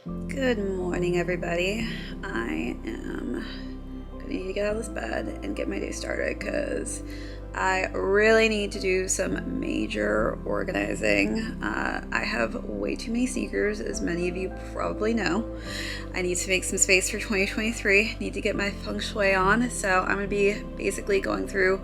Good morning, everybody. I am gonna need to get out of this bed and get my day started because I really need to do some major organizing. I have way too many sneakers, as many of you probably know. I need to make some space for 2023. Need to get my feng shui on, so I'm gonna be basically going through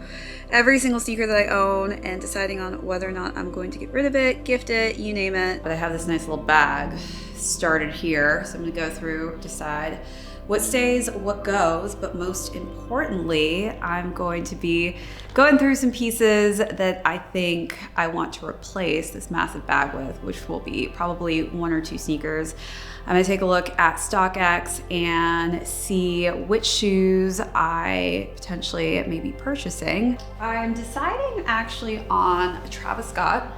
every single sneaker that I own and deciding on whether or not I'm going to get rid of it, gift it, you name it. But I have this nice little bag started here, so I'm gonna go through, decide what stays, what goes, but most importantly, I'm going to be going through some pieces that I think I want to replace this massive bag with, which will be probably one or two sneakers. I'm gonna take a look at StockX and see which shoes I potentially may be purchasing. I'm deciding actually on a Travis Scott.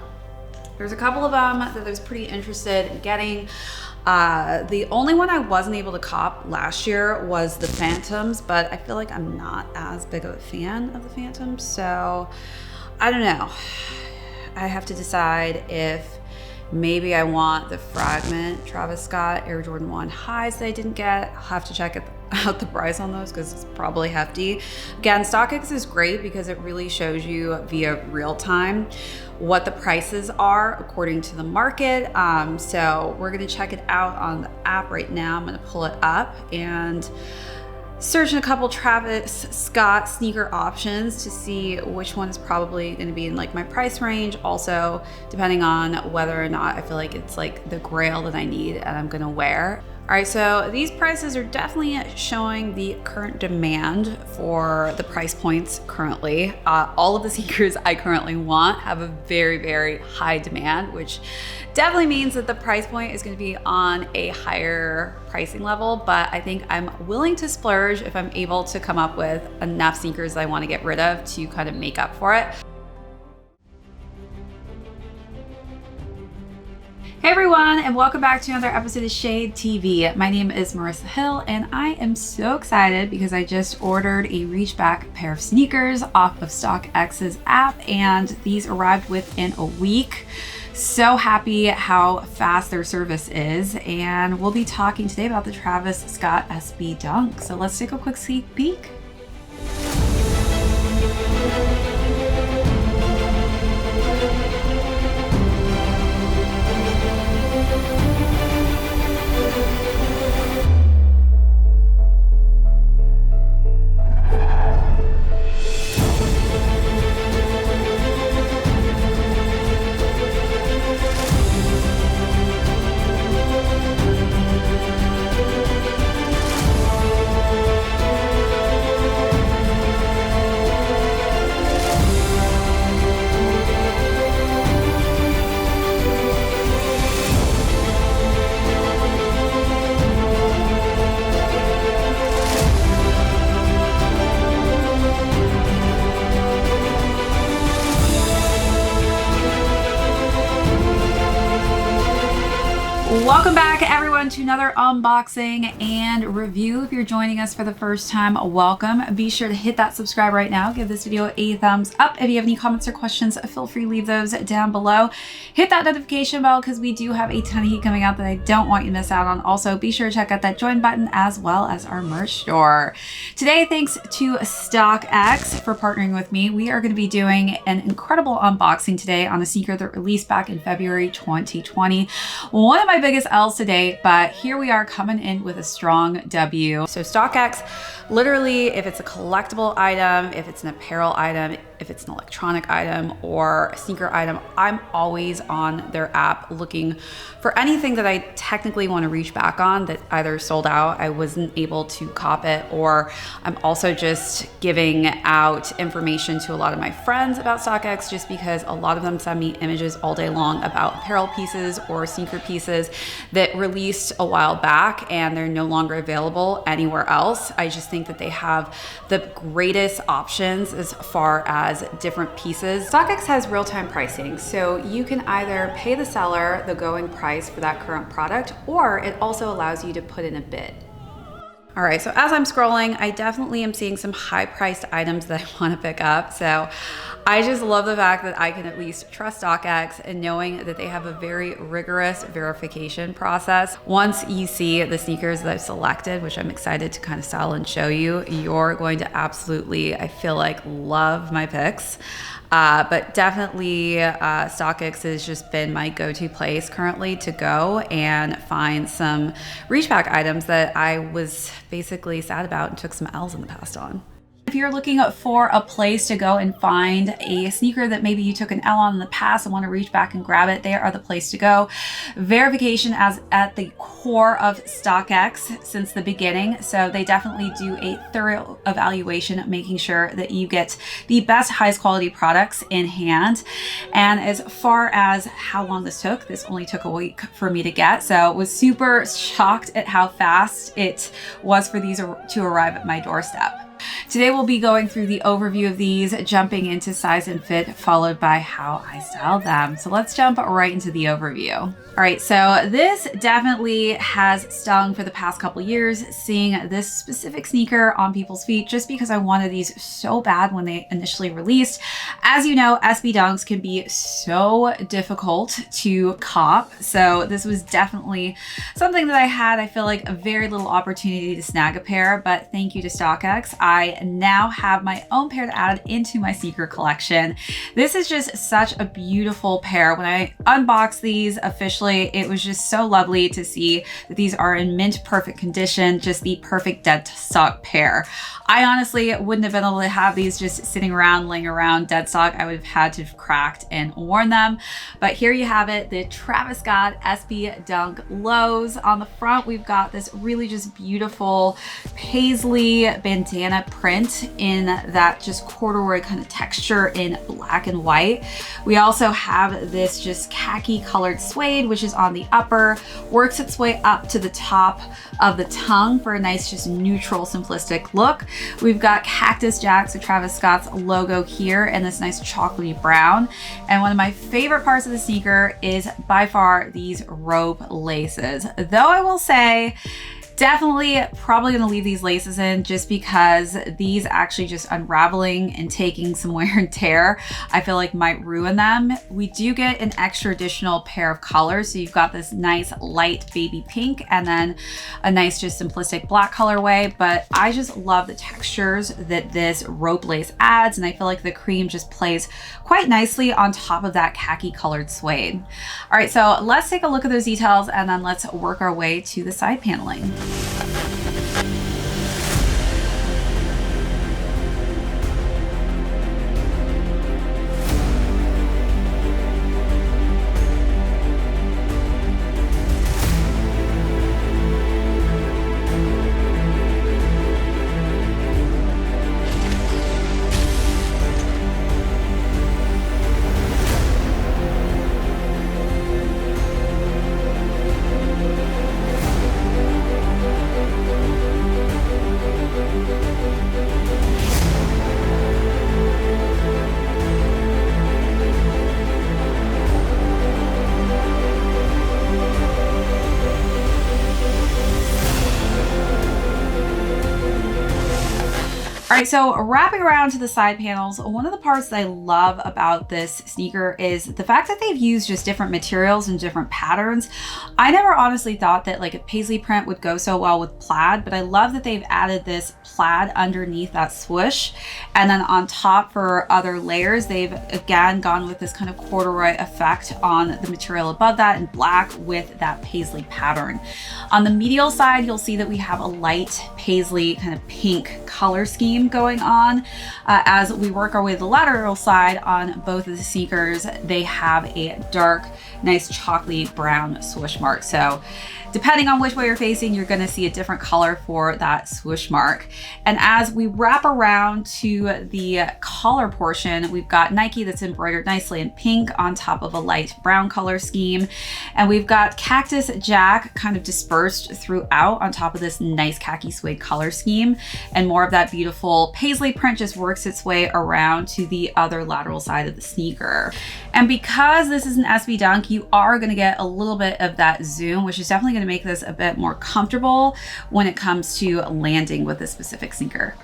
There's a couple of them that I was pretty interested in getting. The only one I wasn't able to cop last year was the Phantoms, but I feel like I'm not as big of a fan of the Phantoms, so I don't know. I have to decide if maybe I want the Fragment Travis Scott Air Jordan 1 highs that I didn't get. I'll have to check out the price on those because it's probably hefty. Again, StockX is great because it really shows you via real time what the prices are according to the market. So we're gonna check it out on the app right now. I'm gonna pull it up and search in a couple Travis Scott sneaker options to see which one is probably going to be in like my price range. Also, depending on whether or not I feel like it's like the grail that I need and I'm going to wear. All right, so these prices are definitely showing the current demand for the price points currently. All of the sneakers I currently want have a very, very high demand, which definitely means that the price point is going to be on a higher pricing level, but I think I'm willing to splurge if I'm able to come up with enough sneakers that I want to get rid of to kind of make up for it. Hey everyone, and welcome back to another episode of Shade TV. My name is Marissa Hill, and I am so excited because I just ordered a reach back pair of sneakers off of StockX's app, and these arrived within a week. So happy how fast their service is, and we'll be talking today about the Travis Scott SB Dunk. So let's take a quick sneak peek. Welcome back everyone to another unboxing and review. If you're joining us for the first time, welcome. Be sure to hit that subscribe right now. Give this video a thumbs up. If you have any comments or questions, feel free to leave those down below. Hit that notification bell because we do have a ton of heat coming out that I don't want you to miss out on. Also, be sure to check out that join button as well as our merch store. Today, thanks to StockX for partnering with me, we are going to be doing an incredible unboxing today on a sneaker that released back in February 2020. One of my biggest L's today, but here we are coming in with a strong W. So StockX, literally, if it's a collectible item, if it's an apparel item, if it's an electronic item or a sneaker item, I'm always on their app looking for anything that I technically want to reach back on that either sold out, I wasn't able to cop it, or I'm also just giving out information to a lot of my friends about StockX just because a lot of them send me images all day long about apparel pieces or sneaker pieces that released a while back and they're no longer available anywhere else. I just think that they have the greatest options as far as different pieces. StockX has real-time pricing, so you can either pay the seller the going price for that current product, or it also allows you to put in a bid. All right, so as I'm scrolling, I definitely am seeing some high-priced items that I want to pick up. So I just love the fact that I can at least trust StockX and knowing that they have a very rigorous verification process. Once you see the sneakers that I've selected, which I'm excited to kind of style and show you, you're going to absolutely, I feel like, love my picks. But definitely StockX has just been my go-to place currently to go and find some reach back items that I was basically sad about and took some L's in the past on. If you're looking for a place to go and find a sneaker that maybe you took an L on in the past and want to reach back and grab it, they are the place to go. Verification as at the core of StockX since the beginning. So they definitely do a thorough evaluation, making sure that you get the best, highest quality products in hand. And as far as how long this only took a week for me to get. So I was super shocked at how fast it was for these to arrive at my doorstep. Today we'll be going through the overview of these, jumping into size and fit, followed by how I style them. So let's jump right into the overview. All right, so this definitely has stung for the past couple years, seeing this specific sneaker on people's feet, just because I wanted these so bad when they initially released. As you know, SB Dunks can be so difficult to cop. So this was definitely something that I feel like, a very little opportunity to snag a pair, but thank you to StockX. I now have my own pair to add into my sneaker collection. This is just such a beautiful pair. When I unboxed these officially, it was just so lovely to see that these are in mint perfect condition, just the perfect dead stock pair. I honestly wouldn't have been able to have these just sitting around, laying around dead stock. I would have had to have cracked and worn them. But here you have it, the Travis Scott SB Dunk lows. On the front, we've got this really just beautiful paisley bandana print in that just corduroy kind of texture in black and white. We also have this just khaki colored suede, which is on the upper, works its way up to the top of the tongue for a nice, just neutral, simplistic look. We've got Cactus Jack, so Travis Scott's logo here, and this nice chocolatey brown. And one of my favorite parts of the sneaker is by far these rope laces. Though I will say, definitely probably gonna leave these laces in just because these actually just unraveling and taking some wear and tear, I feel like might ruin them. We do get an extra additional pair of colors. So you've got this nice light baby pink and then a nice just simplistic black colorway, but I just love the textures that this rope lace adds. And I feel like the cream just plays quite nicely on top of that khaki colored suede. All right, so let's take a look at those details and then let's work our way to the side paneling. All right, so wrapping around to the side panels, one of the parts that I love about this sneaker is the fact that they've used just different materials and different patterns. I never honestly thought that like a paisley print would go so well with plaid, but I love that they've added this plaid underneath that swoosh. And then on top for other layers, they've again gone with this kind of corduroy effect on the material above that in black with that paisley pattern. On the medial side, you'll see that we have a light paisley kind of pink color scheme going on. As we work our way to the lateral side on both of the sneakers, they have a dark, nice chocolatey brown swoosh mark. So depending on which way you're facing, you're going to see a different color for that swoosh mark. And as we wrap around to the collar portion, we've got Nike that's embroidered nicely in pink on top of a light brown color scheme. And we've got Cactus Jack kind of dispersed throughout on top of this nice khaki suede color scheme, and more of that beautiful beautiful paisley print just works its way around to the other lateral side of the sneaker. And because this is an SB Dunk, you are going to get a little bit of that zoom, which is definitely going to make this a bit more comfortable when it comes to landing with this specific sneaker.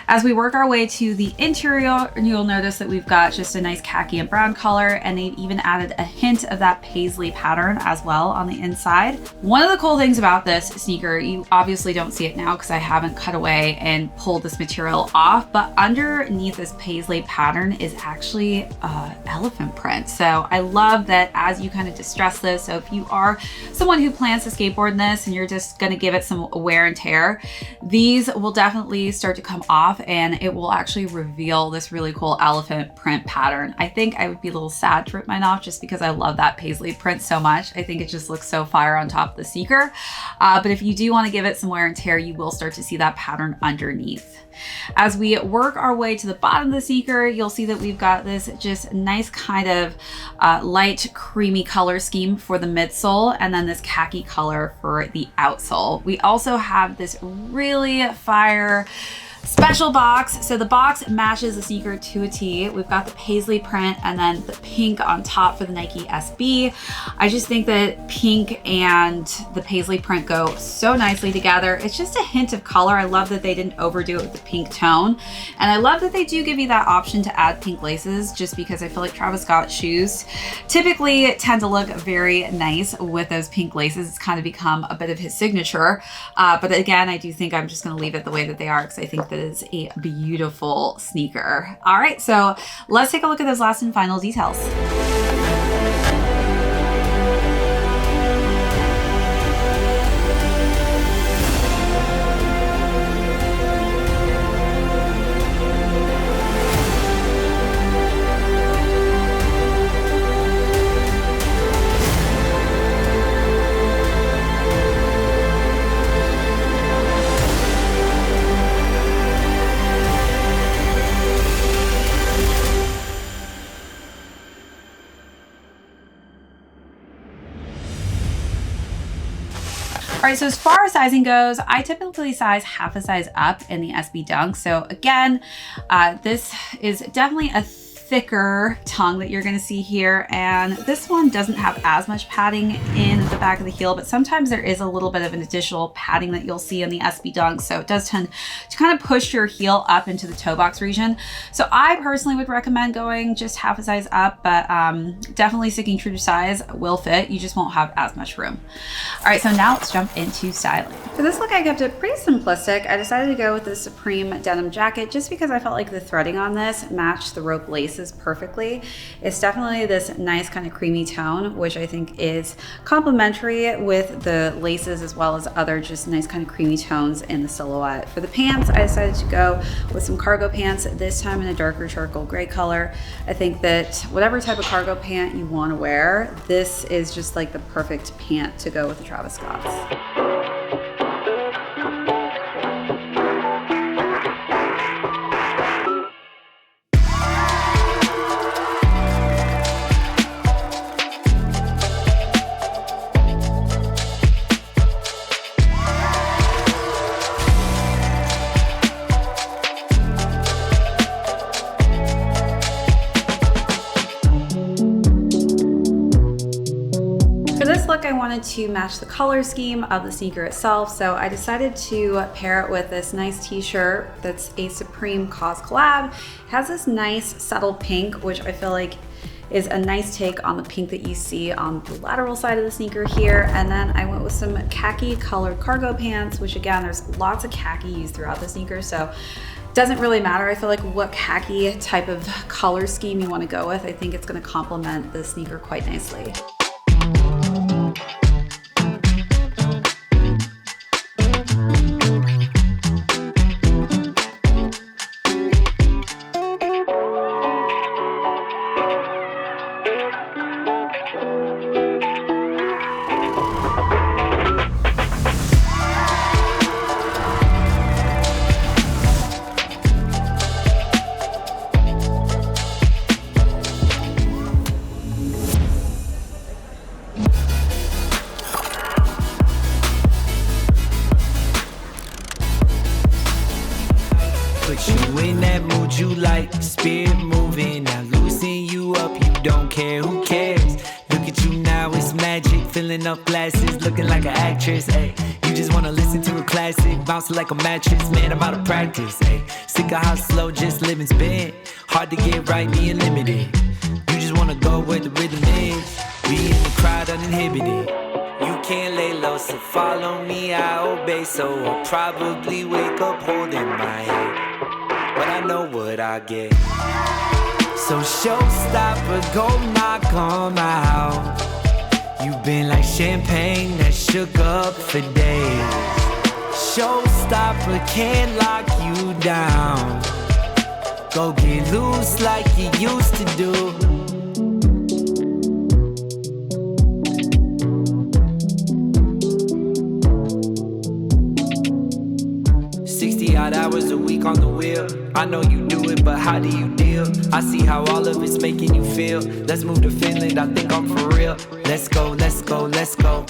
As we work our way to the interior, you'll notice that we've got just a nice khaki and brown color, and they've even added a hint of that paisley pattern as well on the inside. One of the cool things about this sneaker, you obviously don't see it now because I haven't cut away and pulled this material off, but underneath this paisley pattern is actually elephant print. So I love that as you kind of distress this. So if you are someone who plans to skateboard in this and you're just going to give it some wear and tear, these will definitely start to come off and it will actually reveal this really cool elephant print pattern. I think I would be a little sad to rip mine off just because I love that paisley print so much. I think it just looks so fire on top of the sneaker. But if you do want to give it some wear and tear, you will start to see that pattern underneath. As we work our way to the bottom of the sneaker, you'll see that we've got this just nice kind of light creamy color scheme for the midsole, and then this khaki color for the outsole. We also have this really fire special box. So the box matches the sneaker to a T. We've got the paisley print and then the pink on top for the Nike SB. I just think that pink and the paisley print go so nicely together. It's just a hint of color. I love that they didn't overdo it with the pink tone. And I love that they do give you that option to add pink laces, just because I feel like Travis Scott shoes typically tend to look very nice with those pink laces. It's kind of become a bit of his signature. But again, I do think I'm just going to leave it the way that they are because I think that is a beautiful sneaker. All right, so let's take a look at those last and final details. All right, so as far as sizing goes, I typically size half a size up in the SB Dunk. So again, this is definitely a thicker tongue that you're going to see here, and this one doesn't have as much padding in the back of the heel, but sometimes there is a little bit of an additional padding that you'll see in the SB Dunk, so it does tend to kind of push your heel up into the toe box region. So I personally would recommend going just half a size up, but definitely sticking true to size will fit. You just won't have as much room. All right, so now let's jump into styling. For this look, I kept it pretty simplistic. I decided to go with the Supreme denim jacket just because I felt like the threading on this matched the rope laces perfectly. It's definitely this nice kind of creamy tone, which I think is complementary with the laces as well as other just nice kind of creamy tones in the silhouette. For the pants, I decided to go with some cargo pants, this time in a darker charcoal gray color. I think that whatever type of cargo pant you want to wear, this is just like the perfect pant to go with the Travis Scotts. I wanted to match the color scheme of the sneaker itself, so I decided to pair it with this nice t-shirt that's a Supreme KAWS collab. It has this nice subtle pink, which I feel like is a nice take on the pink that you see on the lateral side of the sneaker here. And then I went with some khaki colored cargo pants, which again, there's lots of khaki used throughout the sneaker, so doesn't really matter, I feel like, what khaki type of color scheme you want to go with. I think it's going to complement the sneaker quite nicely. hold you like spirit moving. Now loosen you up, you don't care, who cares? Look at you now, it's magic. Filling up glasses, looking like an actress, ayy. You just wanna listen to a classic, bouncing like a mattress, man, I'm out of practice, ayy. Sick of how slow just living's been. Hard to get right, being limited. You just wanna go where the rhythm is. Be in the crowd uninhibited. You can't lay low, so follow me, I obey. So I'll probably wake up holding my head, but I know what I get. So showstopper, go knock on my house. You've been like champagne that shook up for days. Showstopper can't lock you down. Go get loose like you used to do. 60-odd hours a week on the wheel. I know you do it, but how do you deal? I see how all of it's making you feel. Let's move to Finland, I think I'm for real. Let's go, let's go, let's go.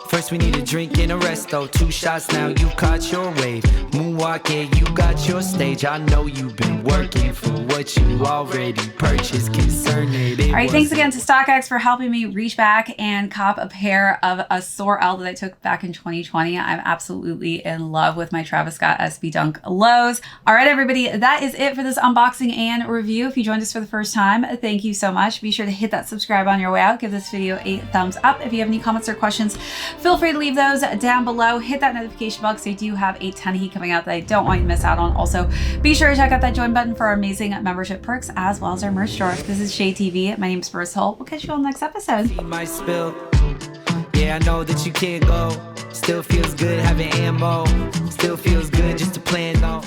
First we need a drink and a resto. 2 shots now, you caught your wave. Moonwalk, yeah, you got your stage. I know you've been working for what you already purchased. Concerned it. All right, thanks again to StockX for helping me reach back and cop a pair of a Sorel that I took back in 2020. I'm absolutely in love with my Travis Scott SB Dunk lows. All right, everybody, that is it for this unboxing and review. If you joined us for the first time, thank you so much. Be sure to hit that subscribe on your way out. Give this video a thumbs up. If you have any comments or questions, feel free to leave those down below. Hit that notification bell because I do have a ton of heat coming out that I don't want you to miss out on. Also, be sure to check out that join button for our amazing membership perks as well as our merch store. This is Shade TV. My name is Marissa Hill. We'll catch you on the next episode. Might spill. Yeah, I know that you can't go. Still feels good having ammo. Still feels good just to plan though.